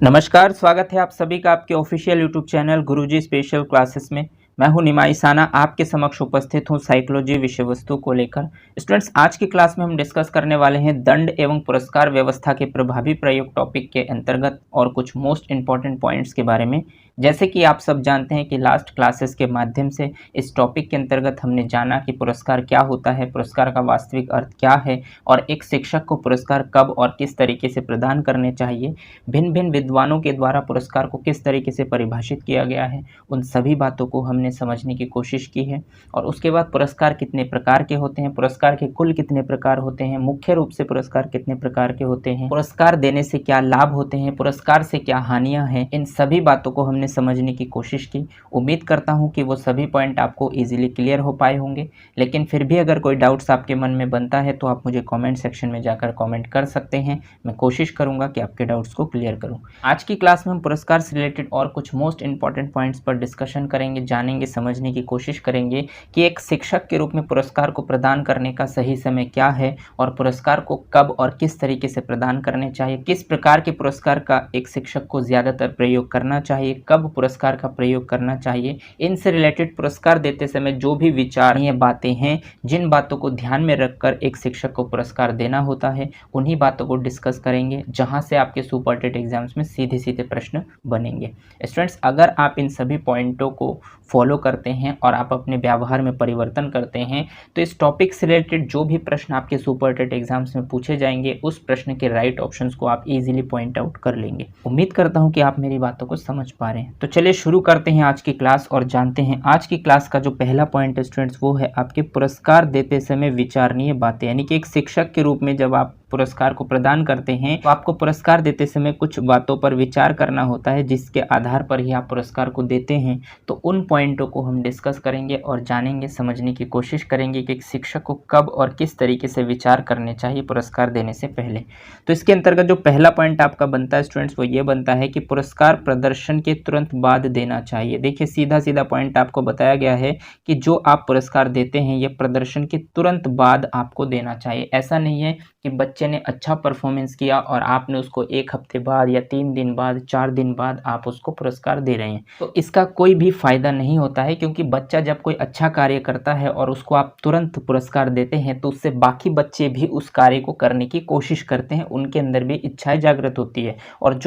नमस्कार, स्वागत है आप सभी का आपके ऑफिशियल यूट्यूब चैनल गुरुजी स्पेशल क्लासेस में। मैं हूं निमाइसाना, आपके समक्ष उपस्थित हूं साइकोलॉजी विषय वस्तु को लेकर। स्टूडेंट्स, आज की क्लास में हम डिस्कस करने वाले हैं दंड एवं पुरस्कार व्यवस्था के प्रभावी प्रयोग टॉपिक के अंतर्गत और कुछ मोस्ट इंपॉर्टेंट पॉइंट्स के बारे में। जैसे कि आप सब जानते हैं कि लास्ट क्लासेस के माध्यम से इस टॉपिक के अंतर्गत हमने जाना कि पुरस्कार क्या होता है, पुरस्कार का वास्तविक अर्थ क्या है और एक शिक्षक को पुरस्कार कब और किस तरीके से प्रदान करने चाहिए, भिन्न भिन्न विद्वानों के द्वारा पुरस्कार को किस तरीके से परिभाषित किया गया है, उन सभी बातों को हमने समझने की कोशिश की है। और उसके बाद पुरस्कार कितने प्रकार के होते हैं, पुरस्कार के कुल कितने प्रकार होते हैं, मुख्य रूप से पुरस्कार कितने प्रकार के होते हैं, पुरस्कार देने से क्या लाभ होते हैं, पुरस्कार से क्या हानियां हैं, इन सभी बातों को हमने समझने की कोशिश की। उम्मीद करता हूं कि वो सभी पॉइंट आपको इजीली क्लियर हो पाए होंगे। लेकिन फिर भी अगर कोई डाउट्स आपके मन में बनता है तो आप मुझे कमेंट सेक्शन में जाकर कमेंट कर सकते हैं। मैं कोशिश करूंगा कि आपके डाउट्स को क्लियर करूं। आज की क्लास में हम पुरस्कार से रिलेटेड और कुछ मोस्ट इंपॉर्टेंट पॉइंट्स पर डिस्कशन करेंगे, जानेंगे, समझने की कोशिश करेंगे कि एक शिक्षक के रूप में पुरस्कार को प्रदान करने का सही समय क्या है और पुरस्कार को कब और किस तरीके से प्रदान करने चाहिए, किस प्रकार के पुरस्कार का एक शिक्षक को ज़्यादातर प्रयोग करना चाहिए, कब पुरस्कार का प्रयोग करना चाहिए। इनसे रिलेटेड पुरस्कार देते समय जो भी विचारणीय बातें हैं, जिन बातों को ध्यान में रखकर एक शिक्षक को पुरस्कार देना होता है, उन्हीं बातों को डिस्कस करेंगे, जहां से आपके सुपरटेट एग्जाम्स में सीधे सीधे प्रश्न बनेंगे। स्टूडेंट्स, अगर आप इन सभी पॉइंटों को फॉलो करते हैं और आप अपने व्यवहार में परिवर्तन करते हैं तो इस टॉपिक से रिलेटेड जो भी प्रश्न आपके सुपरटेट एग्जाम्स में पूछे जाएंगे, उस प्रश्न के राइट ऑप्शंस को आप इजीली पॉइंट आउट कर लेंगे। उम्मीद करता हूं कि आप मेरी बातों को समझ पा रहे हैं। तो चलिए शुरू करते हैं आज की क्लास और जानते हैं आज की क्लास का जो पहला पॉइंट है स्टूडेंट्स, वो है आपके पुरस्कार देते समय विचारणीय बातें। यानी कि एक शिक्षक के रूप में जब आप पुरस्कार को प्रदान करते हैं तो आपको पुरस्कार देते समय कुछ बातों पर विचार करना होता है, जिसके आधार पर ही आप पुरस्कार को देते हैं। तो उन पॉइंटों को हम डिस्कस करेंगे और जानेंगे, समझने की कोशिश करेंगे कि एक शिक्षक को कब और किस तरीके से विचार करने चाहिए पुरस्कार देने से पहले। तो इसके अंतर्गत जो पहला पॉइंट आपका बनता है स्टूडेंट्स, वो ये बनता है कि पुरस्कार प्रदर्शन के तुरंत बाद देना चाहिए। देखिए, सीधा सीधा पॉइंट आपको बताया गया है कि जो आप पुरस्कार देते हैं ये प्रदर्शन के तुरंत बाद आपको देना चाहिए। ऐसा नहीं है कि बच्चे ने अच्छा परफॉर्मेंस किया और आपने उसको 1 हफ्ते बाद या 3 दिन बाद, 4 दिन बाद आप उसको पुरस्कार दे रहे हैं, तो इसका कोई भी फायदा नहीं होता है। क्योंकि बच्चा जब कोई अच्छा कार्य करता है और उसको आप तुरंत पुरस्कार देते हैं तो उससे बाकी बच्चे भी उस कार्य को करने की कोशिश करते हैं, उनके अंदर भी इच्छाएं जागृत होती है। और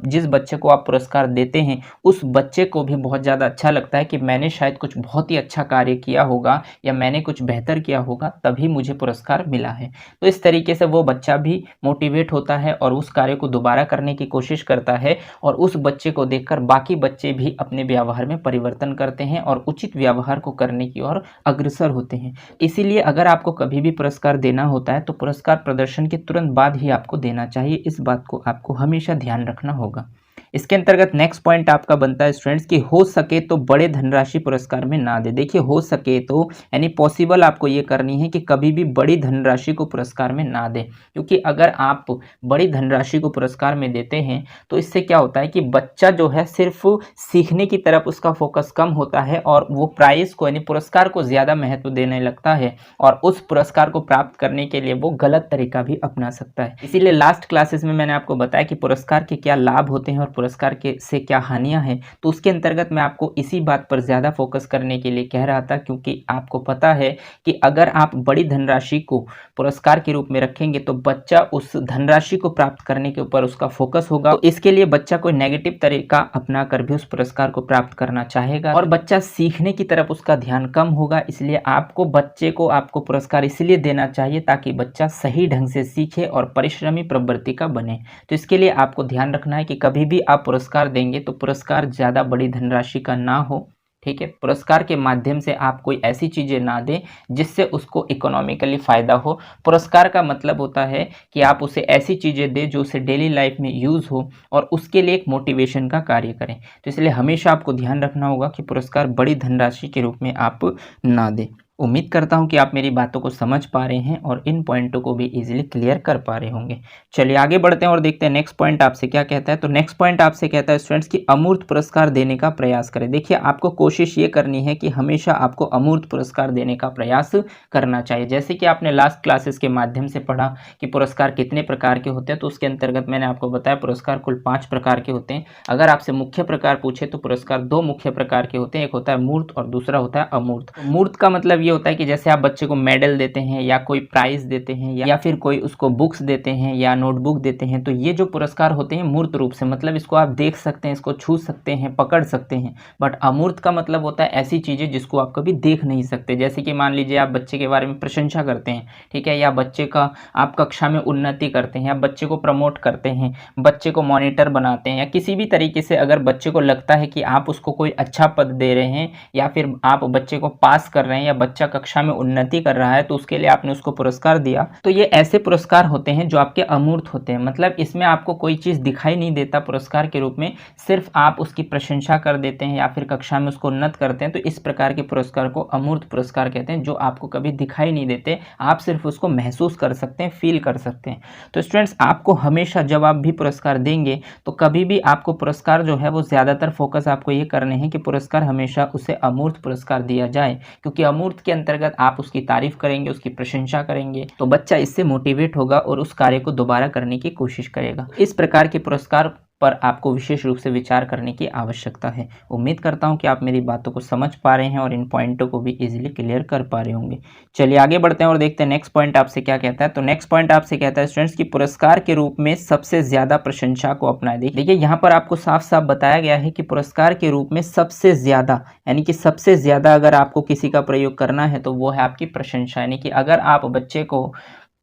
जिस बच्चे को आप पुरस्कार देते हैं उस बच्चे को भी बहुत ज़्यादा अच्छा लगता है कि मैंने शायद कुछ बहुत ही अच्छा कार्य किया होगा या मैंने कुछ बेहतर किया होगा, तभी मुझे पुरस्कार मिला है। तो इस तरीके से वो बच्चा भी मोटिवेट होता है और उस कार्य को दोबारा करने की कोशिश करता है और उस बच्चे को देखकर बाकी बच्चे भी अपने व्यवहार में परिवर्तन करते हैं और उचित व्यवहार को करने की ओर अग्रसर होते हैं। इसीलिए अगर आपको कभी भी पुरस्कार देना होता है तो पुरस्कार प्रदर्शन के तुरंत बाद ही आपको देना चाहिए। इस बात को आपको हमेशा ध्यान रखना होगा। इसके अंतर्गत नेक्स्ट पॉइंट आपका बनता है स्टूडेंट्स कि हो सके तो बड़े धनराशि पुरस्कार में ना दे। देखिए, हो सके तो यानी पॉसिबल आपको ये करनी है कि कभी भी बड़ी धनराशि को पुरस्कार में ना दें। क्योंकि अगर आप बड़ी धनराशि को पुरस्कार में देते हैं तो इससे क्या होता है कि बच्चा जो है सिर्फ सीखने की तरफ उसका फोकस कम होता है और वो प्राइज को यानी पुरस्कार को ज़्यादा महत्व देने लगता है और उस पुरस्कार को प्राप्त करने के लिए वो गलत तरीका भी अपना सकता है। इसीलिए लास्ट क्लासेस में मैंने आपको बताया कि पुरस्कार के क्या लाभ होते हैं और पुरस्कार के से क्या हानियां हैं। तो उसके अंतर्गत मैं आपको इसी बात पर ज़्यादा फोकस करने के लिए कह रहा था, क्योंकि आपको पता है कि अगर आप बड़ी धनराशि को पुरस्कार के रूप में रखेंगे तो बच्चा उस धनराशि को प्राप्त करने के ऊपर उसका फोकस होगा। तो इसके लिए बच्चा कोई नेगेटिव तरीका अपना कर भी उस पुरस्कार को प्राप्त करना चाहेगा और बच्चा सीखने की तरफ उसका ध्यान कम होगा। इसलिए आपको पुरस्कार इसलिए देना चाहिए ताकि बच्चा सही ढंग से सीखे और परिश्रमी प्रवृत्ति का बने। तो इसके लिए आपको ध्यान रखना है कि कभी भी आप पुरस्कार देंगे तो पुरस्कार ज़्यादा बड़ी धनराशि का ना हो। ठीक है, पुरस्कार के माध्यम से आप कोई ऐसी चीज़ें ना दें जिससे उसको इकोनॉमिकली फ़ायदा हो। पुरस्कार का मतलब होता है कि आप उसे ऐसी चीज़ें दें जो उसे डेली लाइफ में यूज़ हो और उसके लिए एक मोटिवेशन का कार्य करें। तो इसलिए हमेशा आपको ध्यान रखना होगा कि पुरस्कार बड़ी धनराशि के रूप में आप ना दें। उम्मीद करता हूँ कि आप मेरी बातों को समझ पा रहे हैं और इन पॉइंटों को भी इजीली क्लियर कर पा रहे होंगे। चलिए आगे बढ़ते हैं और देखते हैं नेक्स्ट पॉइंट आपसे क्या कहता है। तो नेक्स्ट पॉइंट आपसे कहता है स्टूडेंट्स कि अमूर्त पुरस्कार देने का प्रयास करें। देखिए आपको कोशिश ये करनी है कि हमेशा आपको अमूर्त पुरस्कार देने का प्रयास करना चाहिए। जैसे कि आपने लास्ट क्लासेस के माध्यम से पढ़ा कि पुरस्कार कितने प्रकार के होते हैं, तो उसके अंतर्गत मैंने आपको बताया पुरस्कार कुल 5 प्रकार के होते हैं। अगर आपसे मुख्य प्रकार पूछे तो पुरस्कार 2 मुख्य प्रकार के होते हैं, एक होता है मूर्त और दूसरा होता है अमूर्त। मूर्त का मतलब ये होता है कि जैसे आप बच्चे को मेडल देते हैं या कोई प्राइज देते हैं या फिर कोई उसको बुक्स देते हैं या नोटबुक देते हैं, तो ये जो पुरस्कार होते हैं मूर्त रूप से, मतलब इसको आप देख सकते हैं, इसको छू सकते हैं, पकड़ सकते हैं। बट अमूर्त का मतलब होता है ऐसी चीज़ें जिसको आप कभी देख नहीं सकते। जैसे कि मान लीजिए आप बच्चे के बारे में प्रशंसा करते हैं, ठीक है, या बच्चे का आप कक्षा में उन्नति करते हैं, या बच्चे को प्रमोट करते हैं, बच्चे को मॉनिटर बनाते हैं, या किसी भी तरीके से अगर बच्चे को लगता है कि आप उसको कोई अच्छा पद दे रहे हैं या फिर आप बच्चे को पास कर रहे हैं या बच्चा कक्षा में उन्नति कर रहा है, तो उसके लिए आपने उसको पुरस्कार दिया, तो ये ऐसे पुरस्कार होते हैं जो आपके अमूर्त होते हैं। मतलब इसमें आपको कोई चीज़ दिखाई नहीं देता पुरस्कार के रूप में, सिर्फ आप उसकी प्रशंसा कर देते हैं या फिर कक्षा में उसको उन्नत करते हैं, तो इस प्रकार के पुरस्कार को अमूर्त पुरस्कार कहते हैं, जो आपको कभी दिखाई नहीं देते, आप सिर्फ उसको महसूस कर सकते हैं, फील कर सकते हैं। तो स्टूडेंट्स आपको हमेशा जब आप भी पुरस्कार देंगे तो कभी भी आपको पुरस्कार जो है वो ज़्यादातर फोकस आपको ये करने हैं कि पुरस्कार हमेशा उसे अमूर्त पुरस्कार दिया जाए, क्योंकि अमूर्त के अंतर्गत आप उसकी तारीफ करेंगे, उसकी प्रशंसा करेंगे, तो बच्चा इससे मोटिवेट होगा और उस कार्य को दोबारा करने की कोशिश करेगा। इस प्रकार के पुरस्कार पर आपको विशेष रूप से विचार करने की आवश्यकता है। उम्मीद करता हूं कि आप मेरी बातों को समझ पा रहे हैं और इन पॉइंटों को भी इजीली क्लियर कर पा रहे होंगे। चलिए आगे बढ़ते हैं और देखते हैं नेक्स्ट पॉइंट आपसे क्या कहता है। तो नेक्स्ट पॉइंट आपसे कहता है स्टूडेंट्स की पुरस्कार के रूप में सबसे ज्यादा प्रशंसा को अपनाएं। देखिए यहाँ पर आपको साफ साफ बताया गया है कि पुरस्कार के रूप में सबसे ज्यादा, यानी कि सबसे ज्यादा अगर आपको किसी का प्रयोग करना है तो वो है आपकी प्रशंसा। यानी कि अगर आप बच्चे को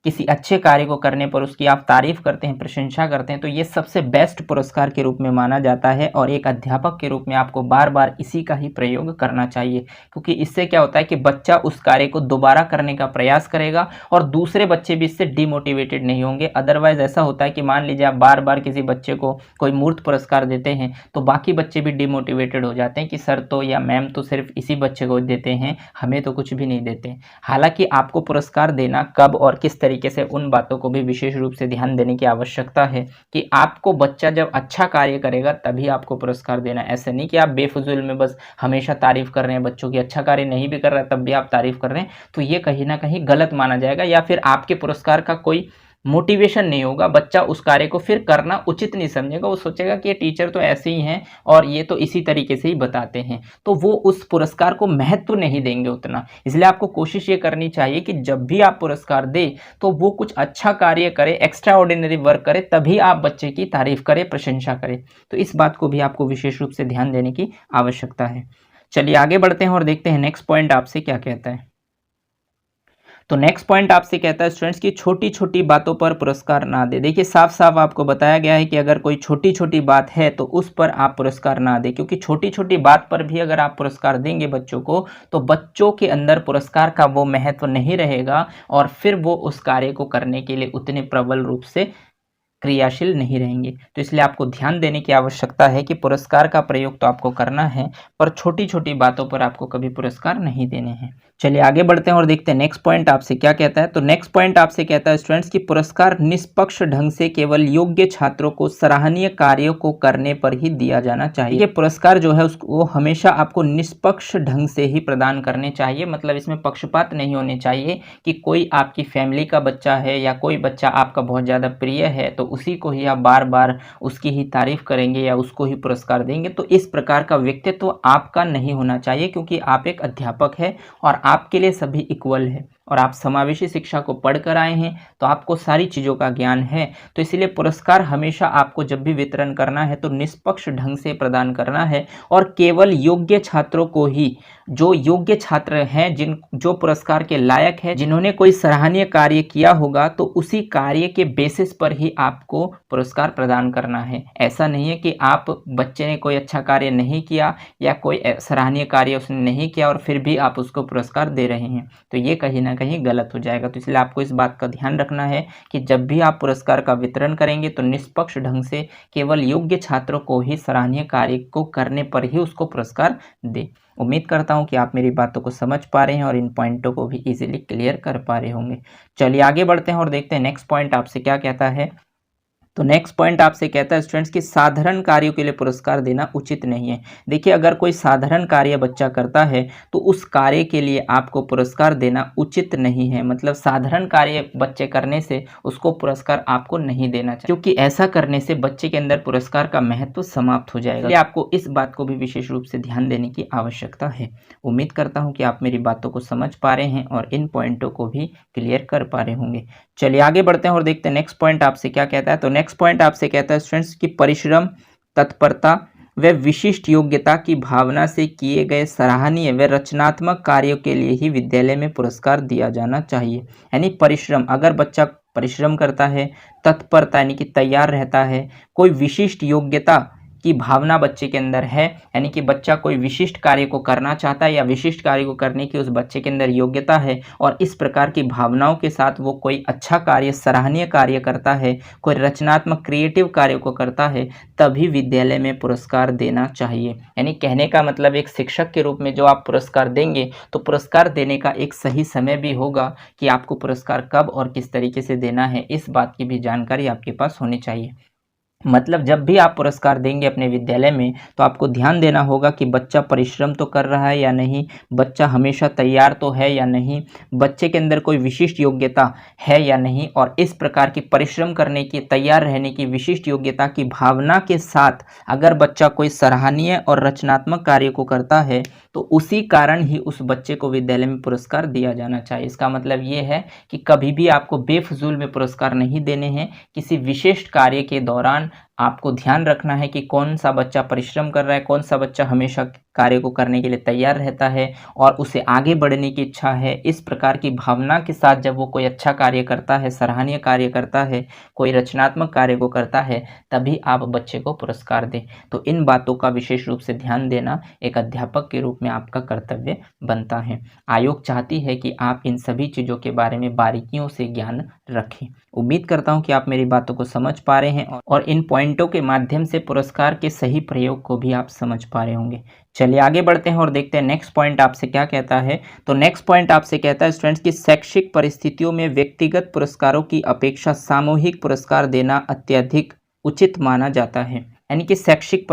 किसी अच्छे कार्य को करने पर उसकी आप तारीफ करते हैं, प्रशंसा करते हैं, तो ये सबसे बेस्ट पुरस्कार के रूप में माना जाता है और एक अध्यापक के रूप में आपको बार बार इसी का ही प्रयोग करना चाहिए, क्योंकि इससे क्या होता है कि बच्चा उस कार्य को दोबारा करने का प्रयास करेगा और दूसरे बच्चे भी इससे डिमोटिवेटेड नहीं होंगे। अदरवाइज ऐसा होता है कि मान लीजिए आप बार बार किसी बच्चे को कोई मूर्त पुरस्कार देते हैं तो बाकी बच्चे भी डिमोटिवेटेड हो जाते हैं कि सर तो या मैम तो सिर्फ इसी बच्चे को देते हैं, हमें तो कुछ भी नहीं देते। हालांकि आपको पुरस्कार देना कब और किस तरीके से, उन बातों को भी विशेष रूप से ध्यान देने की आवश्यकता है कि आपको बच्चा जब अच्छा कार्य करेगा तभी आपको पुरस्कार देना। ऐसे नहीं कि आप बेफिजूल में बस हमेशा तारीफ कर रहे हैं बच्चों की, अच्छा कार्य नहीं भी कर रहा है तब भी आप तारीफ कर रहे हैं, तो ये कहीं ना कहीं गलत माना जाएगा या फिर आपके पुरस्कार का कोई मोटिवेशन नहीं होगा। बच्चा उस कार्य को फिर करना उचित नहीं समझेगा, वो सोचेगा कि ये टीचर तो ऐसे ही हैं और ये तो इसी तरीके से ही बताते हैं, तो वो उस पुरस्कार को महत्व नहीं देंगे उतना। इसलिए आपको कोशिश ये करनी चाहिए कि जब भी आप पुरस्कार दें तो वो कुछ अच्छा कार्य करे, एक्स्ट्रा ऑर्डिनरी वर्क करे, तभी आप बच्चे की तारीफ करें, प्रशंसा करें। तो इस बात को भी आपको विशेष रूप से ध्यान देने की आवश्यकता है। चलिए आगे बढ़ते हैं और देखते हैं नेक्स्ट पॉइंट आपसे क्या कहता है। तो नेक्स्ट पॉइंट आपसे कहता है स्टूडेंट्स की छोटी छोटी बातों पर पुरस्कार ना दे। देखिए साफ साफ आपको बताया गया है कि अगर कोई छोटी छोटी बात है तो उस पर आप पुरस्कार ना दें, क्योंकि छोटी छोटी बात पर भी अगर आप पुरस्कार देंगे बच्चों को तो बच्चों के अंदर पुरस्कार का वो महत्व नहीं रहेगा और फिर वो उस कार्य को करने के लिए उतने प्रबल रूप से क्रियाशील नहीं रहेंगे। तो इसलिए आपको ध्यान देने की आवश्यकता है कि पुरस्कार का प्रयोग तो आपको करना है, पर छोटी छोटी बातों पर आपको कभी पुरस्कार नहीं देने हैं। चलिए आगे बढ़ते हैं और देखते हैं नेक्स्ट पॉइंट आपसे क्या कहता है। तो नेक्स्ट पॉइंट आपसे कहता है स्टूडेंट्स की पुरस्कार निष्पक्ष ढंग से केवल योग्य छात्रों को सराहनीय कार्यों को करने पर ही दिया जाना चाहिए। ये पुरस्कार जो है उसको हमेशा आपको निष्पक्ष ढंग से ही प्रदान करने चाहिए, मतलब इसमें पक्षपात नहीं होने चाहिए कि कोई आपकी फैमिली का बच्चा है या कोई बच्चा आपका बहुत ज़्यादा प्रिय है तो उसी को ही आप बार बार उसकी ही तारीफ करेंगे या उसको ही पुरस्कार देंगे। तो इस प्रकार का व्यक्तित्व आपका नहीं होना चाहिए, क्योंकि आप एक अध्यापक है और आपके लिए सभी इक्वल है और आप समावेशी शिक्षा को पढ़कर आए हैं तो आपको सारी चीज़ों का ज्ञान है। तो इसलिए पुरस्कार हमेशा आपको जब भी वितरण करना है तो निष्पक्ष ढंग से प्रदान करना है और केवल योग्य छात्रों को ही, जो योग्य छात्र हैं, जो पुरस्कार के लायक है, जिन्होंने कोई सराहनीय कार्य किया होगा, तो उसी कार्य के बेसिस पर ही आपको पुरस्कार प्रदान करना है। ऐसा नहीं है कि आप बच्चे ने कोई अच्छा कार्य नहीं किया या कोई सराहनीय कार्य उसने नहीं किया और फिर भी आप उसको पुरस्कार दे रहे हैं, तो ये कहीं ना कहीं गलत हो जाएगा। तो इसलिए आपको इस बात का ध्यान रखना है कि जब भी आप पुरस्कार का वितरण करेंगे तो निष्पक्ष ढंग से केवल योग्य छात्रों को ही सराहनीय कार्य को करने पर ही उसको पुरस्कार दें। उम्मीद करता हूँ कि आप मेरी बातों को समझ पा रहे हैं और इन पॉइंटों को भी इजीली क्लियर कर पा रहे होंगे। चलिए आगे बढ़ते हैं और देखते हैं नेक्स्ट पॉइंट आपसे क्या कहता है। तो नेक्स्ट पॉइंट आपसे कहता है स्टूडेंट्स कि साधारण कार्यों के लिए पुरस्कार देना उचित नहीं है। देखिए, अगर कोई साधारण कार्य बच्चा करता है तो उस कार्य के लिए आपको पुरस्कार देना उचित नहीं है। मतलब साधारण कार्य बच्चे करने से उसको पुरस्कार आपको नहीं देना चाहिए, क्योंकि ऐसा करने से बच्चे के अंदर पुरस्कार का महत्व समाप्त हो जाएगा। इसलिए आपको इस बात को भी विशेष रूप से ध्यान देने की आवश्यकता है। उम्मीद करता हूँ कि आप मेरी बातों को समझ पा रहे हैं और इन पॉइंटों को भी क्लियर कर पा रहे होंगे। चलिए आगे बढ़ते हैं और देखते हैं नेक्स्ट पॉइंट आपसे क्या कहता है। तो नेक्स्ट पॉइंट आपसे कहता है स्टूडेंट्स कि परिश्रम, तत्परता व विशिष्ट योग्यता की भावना से किए गए सराहनीय व रचनात्मक कार्यों के लिए ही विद्यालय में पुरस्कार दिया जाना चाहिए। यानी परिश्रम, अगर बच्चा परिश्रम करता है, तत्परता यानी कि तैयार रहता है, कोई विशिष्ट योग्यता की भावना बच्चे के अंदर है, यानी कि बच्चा कोई विशिष्ट कार्य को करना चाहता है या विशिष्ट कार्य को करने की उस बच्चे के अंदर योग्यता है और इस प्रकार की भावनाओं के साथ वो कोई अच्छा कार्य, सराहनीय कार्य करता है, कोई रचनात्मक क्रिएटिव कार्य को करता है, तभी विद्यालय में पुरस्कार देना चाहिए। यानी कहने का मतलब एक शिक्षक के रूप में जो आप पुरस्कार देंगे तो पुरस्कार देने का एक सही समय भी होगा कि आपको पुरस्कार कब और किस तरीके से देना है, इस बात की भी जानकारी आपके पास होनी चाहिए। मतलब जब भी आप पुरस्कार देंगे अपने विद्यालय में तो आपको ध्यान देना होगा कि बच्चा परिश्रम तो कर रहा है या नहीं, बच्चा हमेशा तैयार तो है या नहीं, बच्चे के अंदर कोई विशिष्ट योग्यता है या नहीं। और इस प्रकार की परिश्रम करने की, तैयार रहने की, विशिष्ट योग्यता की भावना के साथ अगर बच्चा कोई सराहनीय और रचनात्मक कार्य को करता है तो उसी कारण ही उस बच्चे को विद्यालय में पुरस्कार दिया जाना चाहिए। इसका मतलब ये है कि कभी भी आपको बेफजूल में पुरस्कार नहीं देने हैं। किसी विशिष्ट कार्य के दौरान आपको ध्यान रखना है कि कौन सा बच्चा परिश्रम कर रहा है, कौन सा बच्चा हमेशा कार्य को करने के लिए तैयार रहता है और उसे आगे बढ़ने की इच्छा है। इस प्रकार की भावना के साथ जब वो कोई अच्छा कार्य करता है, सराहनीय कार्य करता है, कोई रचनात्मक कार्य को करता है, तभी आप बच्चे को पुरस्कार दें। तो इन बातों का विशेष रूप से ध्यान देना एक अध्यापक के रूप में आपका कर्तव्य बनता है। आयोग चाहती है कि आप इन सभी चीज़ों के बारे में बारीकियों से ज्ञान रखें। उम्मीद करता हूं कि आप मेरी बातों को समझ पा रहे हैं और इन पॉइंटों के माध्यम से पुरस्कार के सही प्रयोग को भी आप समझ पा रहे होंगे। चलिए आगे बढ़ते हैं और देखते हैं नेक्स्ट पॉइंट आपसे क्या कहता है। तो नेक्स्ट पॉइंट आपसे कहता है स्टूडेंट्स की शैक्षिक परिस्थितियों में व्यक्तिगत पुरस्कारों की अपेक्षा सामूहिक पुरस्कार देना अत्यधिक उचित माना जाता है। यानी कि शैक्षिक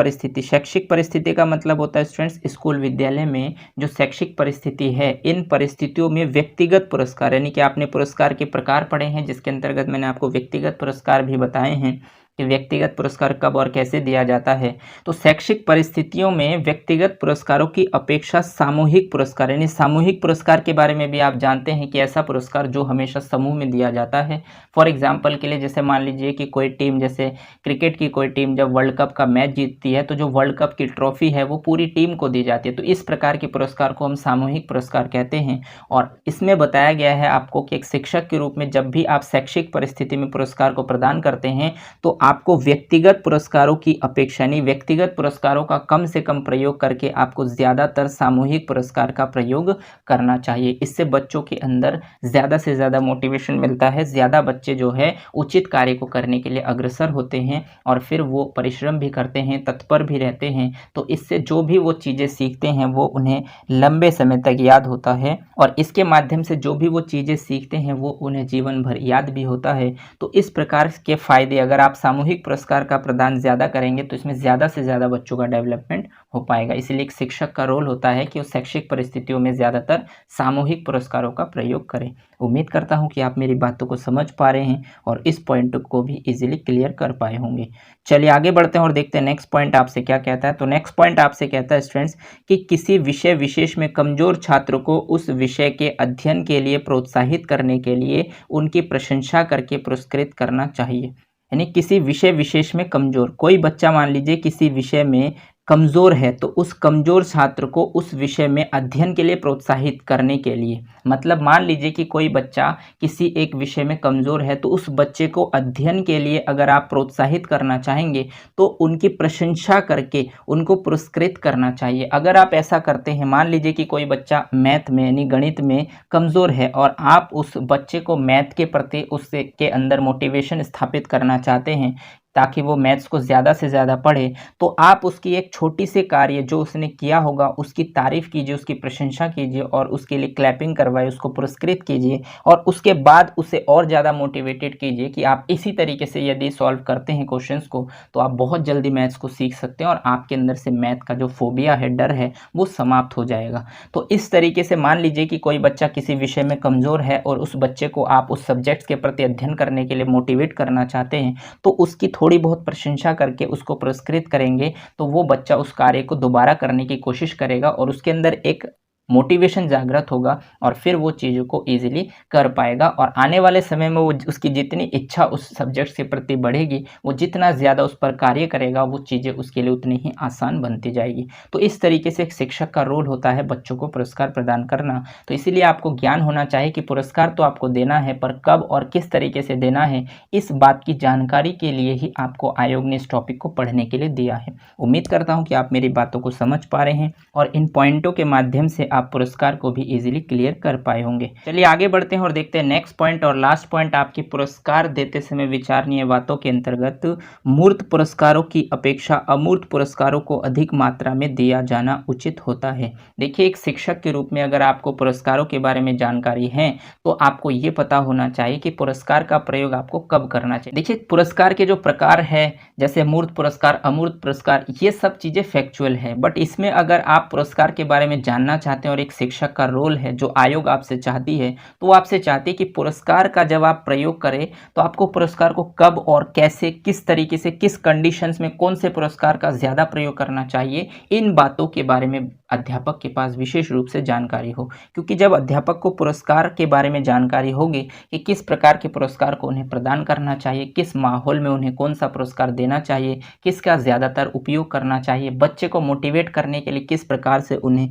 परिस्थिति का मतलब होता है स्टूडेंट्स स्कूल, विद्यालय में जो शैक्षिक परिस्थिति है, इन परिस्थितियों में व्यक्तिगत पुरस्कार, यानी कि आपने पुरस्कार के प्रकार पढ़े हैं जिसके अंतर्गत मैंने आपको व्यक्तिगत पुरस्कार भी बताए हैं कि व्यक्तिगत पुरस्कार कब और कैसे दिया जाता है। तो शैक्षिक परिस्थितियों में व्यक्तिगत पुरस्कारों की अपेक्षा सामूहिक पुरस्कार, यानी सामूहिक पुरस्कार के बारे में भी आप जानते हैं कि ऐसा पुरस्कार जो हमेशा समूह में दिया जाता है। फॉर एग्जाम्पल के लिए जैसे मान लीजिए कि कोई टीम, जैसे क्रिकेट की कोई टीम जब वर्ल्ड कप का मैच जीतती है तो जो वर्ल्ड कप की ट्रॉफी है वो पूरी टीम को दी जाती है। तो इस प्रकार के पुरस्कार को हम सामूहिक पुरस्कार कहते हैं। और इसमें बताया गया है आपको कि एक शिक्षक के रूप में जब भी आप शैक्षिक परिस्थिति में पुरस्कार को प्रदान करते हैं तो आपको व्यक्तिगत पुरस्कारों की अपेक्षा, यानी व्यक्तिगत पुरस्कारों का कम से कम प्रयोग करके आपको ज़्यादातर सामूहिक पुरस्कार का प्रयोग करना चाहिए। इससे बच्चों के अंदर ज़्यादा से ज़्यादा मोटिवेशन मिलता है, ज़्यादा बच्चे जो है उचित कार्य को करने के लिए अग्रसर होते हैं और फिर वो परिश्रम भी करते हैं, तत्पर भी रहते हैं। तो इससे जो भी वो चीज़ें सीखते हैं वो उन्हें लंबे समय तक याद होता है और इसके माध्यम से जो भी वो चीज़ें सीखते हैं वो उन्हें जीवन भर याद भी होता है। तो इस प्रकार के फ़ायदे अगर आप सामूहिक पुरस्कार का प्रदान ज़्यादा करेंगे तो इसमें ज़्यादा से ज़्यादा बच्चों का डेवलपमेंट हो पाएगा। इसलिए एक शिक्षक का रोल होता है कि वो शैक्षिक परिस्थितियों में ज़्यादातर सामूहिक पुरस्कारों का प्रयोग करें। उम्मीद करता हूं कि आप मेरी बातों को समझ पा रहे हैं और इस पॉइंट को भी इजीली क्लियर कर पाए होंगे। चलिए आगे बढ़ते हैं और देखते हैं नेक्स्ट पॉइंट आपसे क्या कहता है। तो नेक्स्ट पॉइंट आपसे कहता है स्टूडेंट्स कि किसी विषय विशेष में कमज़ोर छात्र को उस विषय के अध्ययन के लिए प्रोत्साहित करने के लिए उनकी प्रशंसा करके पुरस्कृत करना चाहिए। यानी किसी विषय विशेष में कमज़ोर कोई बच्चा मान लीजिए किसी विषय में कमज़ोर है तो उस कमज़ोर छात्र को उस विषय में अध्ययन के लिए प्रोत्साहित करने के लिए, मतलब मान लीजिए कि कोई बच्चा किसी एक विषय में कमज़ोर है तो उस बच्चे को अध्ययन के लिए अगर आप प्रोत्साहित करना चाहेंगे तो उनकी प्रशंसा करके उनको पुरस्कृत करना चाहिए। अगर आप ऐसा करते हैं, मान लीजिए कि कोई बच्चा मैथ में यानी गणित में कमज़ोर है और आप उस बच्चे को मैथ के प्रति उसके के अंदर मोटिवेशन स्थापित करना चाहते हैं ताकि वो मैथ्स को ज़्यादा से ज़्यादा पढ़े, तो आप उसकी एक छोटी सी कार्य जो उसने किया होगा उसकी तारीफ़ कीजिए, उसकी प्रशंसा कीजिए और उसके लिए क्लैपिंग करवाइए, उसको पुरस्कृत कीजिए और उसके बाद उसे और ज़्यादा मोटिवेटेड कीजिए कि आप इसी तरीके से यदि सॉल्व करते हैं क्वेश्चंस को तो आप बहुत जल्दी मैथ्स को सीख सकते हैं और आपके अंदर से मैथ का जो फोबिया है, डर है, वो समाप्त हो जाएगा। तो इस तरीके से मान लीजिए कि कोई बच्चा किसी विषय में कमज़ोर है और उस बच्चे को आप उस सब्जेक्ट्स के प्रति अध्ययन करने के लिए मोटिवेट करना चाहते हैं, तो उसकी थोड़ी बहुत प्रशंसा करके उसको पुरस्कृत करेंगे तो वो बच्चा उस कार्य को दोबारा करने की कोशिश करेगा और उसके अंदर एक मोटिवेशन जागृत होगा और फिर वो चीज़ों को ईजिली कर पाएगा और आने वाले समय में वो उसकी जितनी इच्छा उस सब्जेक्ट के प्रति बढ़ेगी, वो जितना ज़्यादा उस पर कार्य करेगा वो चीज़ें उसके लिए उतनी ही आसान बनती जाएगी। तो इस तरीके से एक शिक्षक का रोल होता है बच्चों को पुरस्कार प्रदान करना। तो इसीलिए आपको ज्ञान होना चाहिए कि पुरस्कार तो आपको देना है, पर कब और किस तरीके से देना है, इस बात की जानकारी के लिए ही आपको आयोग ने इस टॉपिक को पढ़ने के लिए दिया है। उम्मीद करता हूँ कि आप मेरी बातों को समझ पा रहे हैं और इन पॉइंटों के माध्यम से आप पुरस्कार को भी इजीली क्लियर कर पाए होंगे। चलिए आगे बढ़ते हैं और देखते हैं नेक्स्ट पॉइंट और लास्ट पॉइंट आपकी पुरस्कार देते समय विचारणीय बातों के अंतर्गत मूर्त पुरस्कारों की अपेक्षा अमूर्त पुरस्कारों को अधिक मात्रा में दिया जाना उचित होता है। देखिए, एक शिक्षक के रूप में अगर आपको पुरस्कारों के बारे में जानकारी है तो आपको ये पता होना चाहिए कि पुरस्कार का प्रयोग आपको कब करना चाहिए। देखिए, पुरस्कार के जो प्रकार है जैसे मूर्त पुरस्कार, अमूर्त पुरस्कार, ये सब चीज़ें फैक्चुअल है, बट इसमें अगर आप पुरस्कार के बारे में जानना चाहते हैं और एक शिक्षक का रोल है जो आयोग आपसे चाहती है, तो वो आपसे चाहती है कि पुरस्कार का जब आप प्रयोग करें तो आपको पुरस्कार को कब और कैसे, किस तरीके से, किस कंडीशंस में कौन से पुरस्कार का ज़्यादा प्रयोग करना चाहिए, इन बातों के बारे में अध्यापक के पास विशेष रूप से जानकारी हो। क्योंकि जब अध्यापक को पुरस्कार के बारे में जानकारी होगी कि किस प्रकार के पुरस्कार को उन्हें प्रदान करना चाहिए, किस माहौल में उन्हें कौन सा पुरस्कार देना चाहिए, किसका ज़्यादातर उपयोग करना चाहिए, बच्चे को मोटिवेट करने के लिए किस प्रकार से उन्हें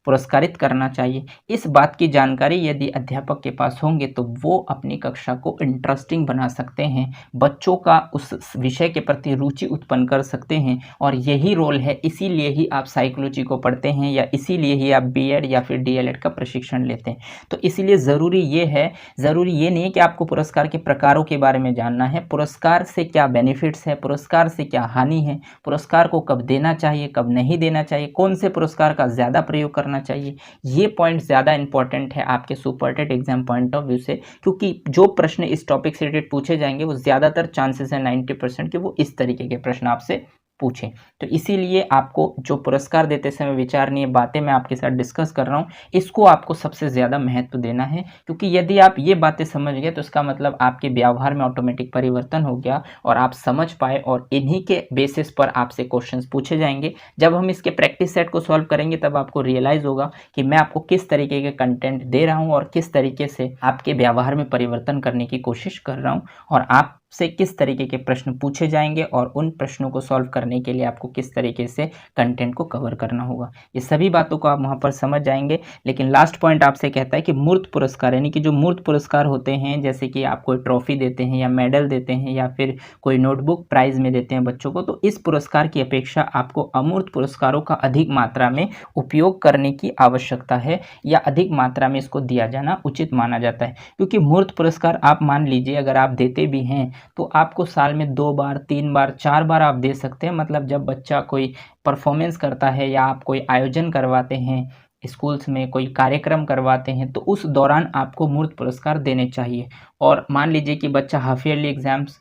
पुरस्कारित करना चाहिए, इस बात की जानकारी यदि अध्यापक के पास होंगे तो वो अपनी कक्षा को इंटरेस्टिंग बना सकते हैं, बच्चों का उस विषय के प्रति रुचि उत्पन्न कर सकते हैं। और यही रोल है, इसीलिए ही आप साइकोलॉजी को पढ़ते हैं या इसीलिए ही आप बीएड या फिर डीएलएड का प्रशिक्षण लेते हैं। तो इसीलिए ज़रूरी ये नहीं है कि आपको पुरस्कार के प्रकारों के बारे में जानना है, पुरस्कार से क्या बेनिफिट्स है, पुरस्कार से क्या हानि है, पुरस्कार को कब देना चाहिए, कब नहीं देना चाहिए, कौन से पुरस्कार का ज़्यादा प्रयोग करना चाहिए, ये पॉइंट ज़्यादा इंपॉर्टेंट है आपके Super TET exam point of view से। क्योंकि जो प्रश्न इस टॉपिक से रिलेटेड पूछे जाएंगे वो ज़्यादातर चांसेस है 90% कि वो इस तरीके के प्रश्न आपसे पूछें। तो इसीलिए आपको जो पुरस्कार देते समय विचारणीय बातें मैं आपके साथ डिस्कस कर रहा हूँ, इसको आपको सबसे ज़्यादा महत्व देना है। क्योंकि यदि आप ये बातें समझ गए तो इसका मतलब आपके व्यवहार में ऑटोमेटिक परिवर्तन हो गया और आप समझ पाए और इन्हीं के बेसिस पर आपसे क्वेश्चंस पूछे जाएंगे। जब हम इसके प्रैक्टिस सेट को सॉल्व करेंगे तब आपको रियलाइज़ होगा कि मैं आपको किस तरीके के कंटेंट दे रहा हूँ और किस तरीके से आपके व्यवहार में परिवर्तन करने की कोशिश कर रहा हूँ और आप से किस तरीके के प्रश्न पूछे जाएंगे और उन प्रश्नों को सॉल्व करने के लिए आपको किस तरीके से कंटेंट को कवर करना होगा। ये सभी बातों को आप वहाँ पर समझ जाएंगे। लेकिन लास्ट पॉइंट आपसे कहता है कि मूर्त पुरस्कार, यानी कि जो मूर्त पुरस्कार होते हैं, जैसे कि आप कोई ट्रॉफी देते हैं या मेडल देते हैं या फिर कोई नोटबुक प्राइज़ में देते हैं बच्चों को, तो इस पुरस्कार की अपेक्षा आपको अमूर्त पुरस्कारों का अधिक मात्रा में उपयोग करने की आवश्यकता है या अधिक मात्रा में इसको दिया जाना उचित माना जाता है। क्योंकि मूर्त पुरस्कार आप मान लीजिए अगर आप देते भी हैं तो आपको साल में 2 बार, 3 बार, 4 बार आप दे सकते हैं। मतलब जब बच्चा कोई परफॉर्मेंस करता है या आप कोई आयोजन करवाते हैं, स्कूल्स में कोई कार्यक्रम करवाते हैं, तो उस दौरान आपको मूर्त पुरस्कार देने चाहिए। और मान लीजिए कि बच्चा हाफ ईयरली एग्जाम्स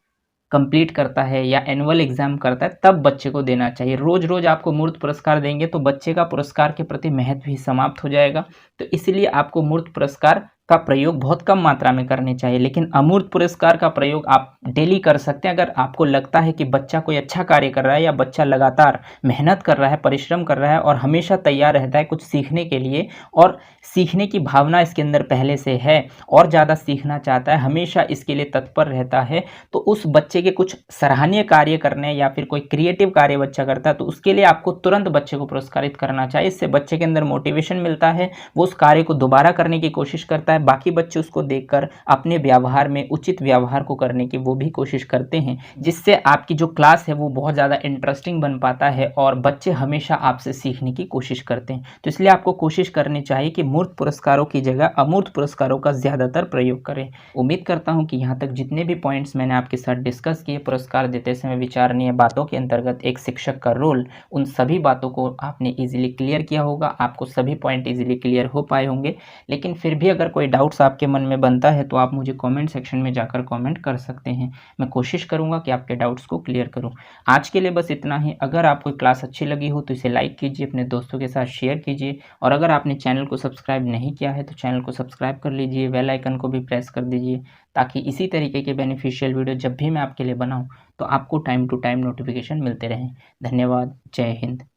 कंप्लीट करता है या एनुअल एग्जाम करता है, तब बच्चे को देना चाहिए। रोज़ रोज़ आपको मूर्त पुरस्कार देंगे तो बच्चे का पुरस्कार के प्रति महत्व ही समाप्त हो जाएगा। तो इसलिए आपको मूर्त पुरस्कार का प्रयोग बहुत कम मात्रा में करने चाहिए, लेकिन अमूर्त पुरस्कार का प्रयोग आप डेली कर सकते हैं। अगर आपको लगता है कि बच्चा कोई अच्छा कार्य कर रहा है या बच्चा लगातार मेहनत कर रहा है, परिश्रम कर रहा है और हमेशा तैयार रहता है कुछ सीखने के लिए, और सीखने की भावना इसके अंदर पहले से है और ज़्यादा सीखना चाहता है, हमेशा इसके लिए तत्पर रहता है, तो उस बच्चे के कुछ सराहनीय कार्य करने या फिर कोई क्रिएटिव कार्य बच्चा करता है तो उसके लिए आपको तुरंत बच्चे को पुरस्कारित करना चाहिए। इससे बच्चे के अंदर मोटिवेशन मिलता है, वो उस कार्य को दोबारा करने की कोशिश करता है, बाकी बच्चे उसको देखकर अपने व्यवहार में उचित व्यवहार को करने की वो भी कोशिश करते हैं, जिससे आपकी जो क्लास है वो बहुत ज़्यादा इंटरेस्टिंग बन पाता है और बच्चे हमेशा आपसे सीखने की कोशिश करते हैं। तो इसलिए आपको कोशिश करनी चाहिए कि मूर्त पुरस्कारों की जगह अमूर्त पुरस्कारों का ज़्यादातर प्रयोग करें। उम्मीद करता हूँ कि यहाँ तक जितने भी पॉइंट्स मैंने आपके साथ डिस्कस किए पुरस्कार देते समय विचारणीय बातों के अंतर्गत एक शिक्षक का रोल, उन सभी बातों को आपने ईजिली क्लियर किया होगा, आपको सभी पॉइंट ईजिली क्लियर हो पाए होंगे। लेकिन फिर भी अगर कोई डाउट्स आपके मन में बनता है तो आप मुझे कमेंट सेक्शन में जाकर कमेंट कर सकते हैं। मैं कोशिश करूँगा कि आपके डाउट्स को क्लियर करूँ। आज के लिए बस इतना ही। अगर आपको क्लास अच्छी लगी हो तो इसे लाइक कीजिए, अपने दोस्तों के साथ शेयर कीजिए, और अगर आपने चैनल को सब्सक्राइब नहीं किया है तो चैनल को सब्सक्राइब कर लीजिए, बेल आइकन को भी प्रेस कर दीजिए, ताकि इसी तरीके के बेनिफिशियल वीडियो जब भी मैं आपके लिए बनाऊँ तो आपको टाइम टू टाइम नोटिफिकेशन मिलते रहें। धन्यवाद। जय हिंद।